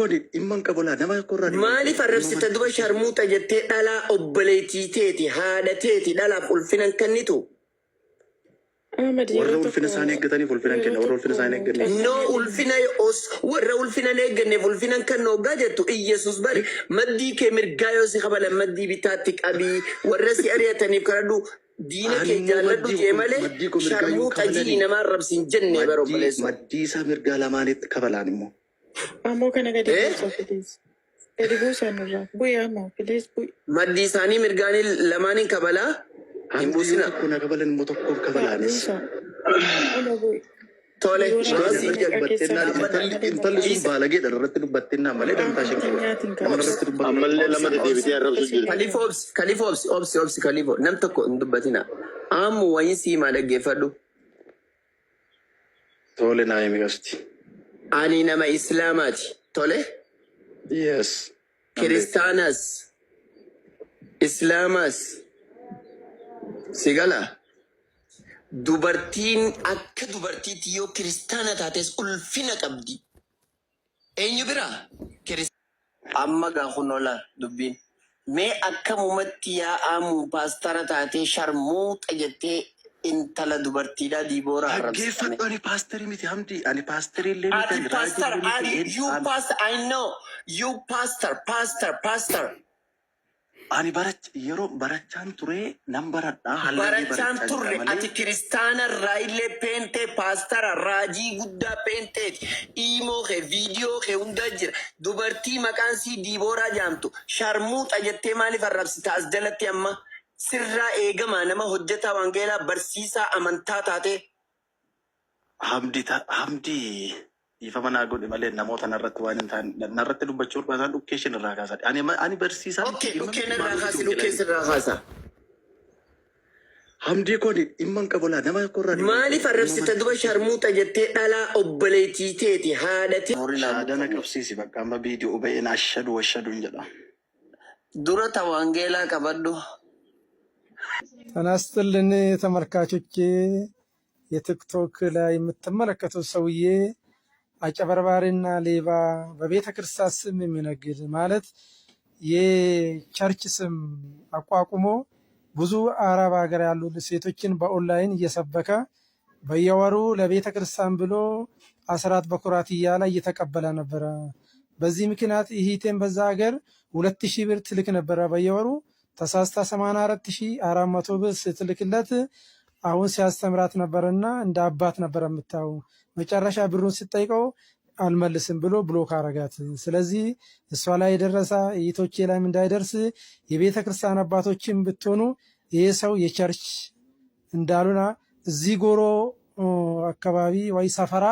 koni imman qabola nama korra maaliif arrabsita duba sharmuuxa jettee dhalaa obboleettiiteeti haadhateeti dhalaaf ulfinan kennitu warra ulfina isaanii eeggataniif ulfinan kenna warra ulfina isaanii eegganne no ulfina os warra ulfina eegganneef ulfinan kennu hoggaa jettu iyyesus bari maddii kee mirgaa yoo si qabala maddii bitaatti qabii warra si ari'ataniif kadhadhu diina kee jaalladhu jee malee sharmuuxa jii nama arrabsin jenne baro baleessu maddii isaa mirgaa lamaanitti kabalaan immoo ammoo kana gadi buusa gadi buusa nurraa bu'aa ammoo filees bu'aa maddii isaanii mirgaanii lamaaniin kabalaa hin buusina kuna kabalan immoo tokkoof kabalaanis tole intalli sun baalageedha irratti dubbattinnaa malee dantaa ishee ammallee lama deebitee arrabsu jira. Kalifa obsi kalifo nam tokko hin dubbatina ammu wayin siimaa dhaggeeffadhu tole naa himi gasti ani nama islaamaati tole yes kiristaanas islaamas sigala dubartiin akka dubartiitti yoo kiristaana taates ulfina qabdi eenyu bira amma gaafunola dubbiin mee akkamumatti yaa'amu paastara taatee sharmuuxa jettee intala dubartiidhaa diiboora arrabsame dhaggeeffadhu ani paasterii miti hamdi ani paasterii illee Ati miti pastor, you pastor, I know. You pastor. ani yeroo barachaan ture nan baradhaa Barachaan turre ati kiristaana raayillee peentee paastara raajii guddaa peenteeti. Imoo kee viidiyoo kee hunda jira. Dubartii maqaan sii diibooraa jaamtu. Sharmuuxa jettee maaliif arrabsita as jalatti amma? Sirraa eegamaa nama hojjetaa wangeelaa barsiisaa amantaa taate. hamdi ifa manaa godhe malee namoota narratti waan hin taane narratti dubbachuu barbaadan dhukkeeshin irraa kaasadhe ani barsiisaa Okay, dhukkeen irraa kaasi, dhukkeen irraa kaasa. hamdi koni imman qabola nama korra Maaliif arrabsita duba sharmuuxa jettee dhalaa obboleettiiteeti haadhate. shaadana qabsiisi bakka amma viidiyoo ba'een ashadu washadu jedha Dura tawaangeelaa qabadhu. ተናስተልን ተመልካቾቼ የቲክቶክ ላይ የምትመለከቱት ሰውዬ አጨበርባሪና ሌባ በቤተ ክርስቲያን ስም የሚነግድ ማለት የቸርች ስም አቋቁሞ ብዙ አረብ ሀገር ያሉ ሴቶችን በኦንላይን እየሰበከ በየወሩ ለቤተ ክርስቲያን ብሎ አስራት በኩራት እያለ እየተቀበለ ነበረ። በዚህ ምክንያት ይሄን በዛ ሀገር 2000 ብር ትልክ ነበረ በየወሩ ተሳስታ 84400 ብር ስትልክለት አሁን ሲያስተምራት ነበርና እንደ አባት ነበር የምታው መጨረሻ ብሩን ሲጠይቀው አልመልስም ብሎ ብሎክ አረጋት። ስለዚህ እሷ ላይ የደረሰ እይቶቼ ላይም እንዳይደርስ የቤተ ክርስቲያን አባቶችን ብትሆኑ ይሄ ሰው የቸርች እንዳሉና እዚህ ጎሮ አካባቢ ወይ ሰፈራ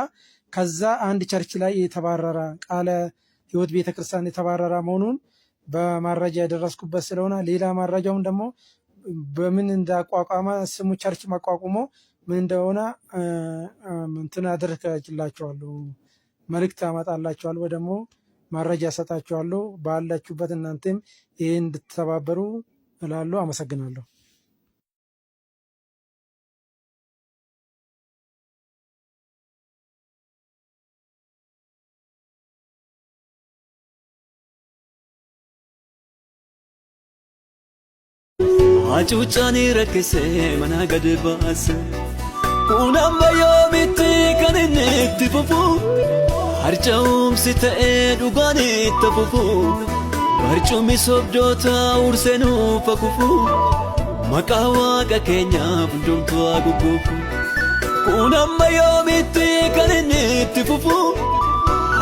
ከዛ አንድ ቸርች ላይ የተባረረ ቃለ ሕይወት ቤተ ክርስቲያን የተባረረ መሆኑን በማረጃ ያደረስኩበት ስለሆነ ሌላ ማረጃውን ደግሞ በምን እንዳቋቋመ ስሙ ቸርች ማቋቁሞ ምን እንደሆነ እንትን አደረጋችላችኋለሁ መልእክት አመጣላችኋለሁ ወይ ደግሞ ማረጃ ሰጣችኋለሁ። ባላችሁበት እናንተም ይሄን እንድትተባበሩ እላለሁ። አመሰግናለሁ። Acuucaanii rakkisee mana gadi baase kun amma yoomitti kan inni itti fufu harca'umsi ta'ee dhugaan itti fufu barcummi sobdoota urseenuuf kufu maqaa waaqa keenyaaf hundumtuu haguugufu kun amma yoomitti kan inni itti fufu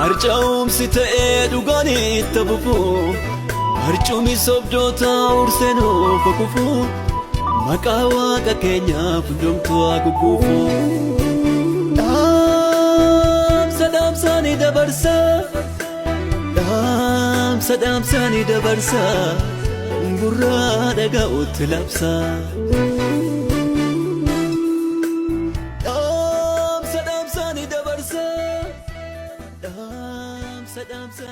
harca'umsi ta'ee dhugaan itti fufu barcummi sobdoota urseenuuf kufu maqaa waaqa keenyaaf hundumtuu haguugufu dhaamsaanii dabarsa dhaamsaanii dabarsa gurraa dhaga'utti labsa. Dhaamsaanii dabarsa.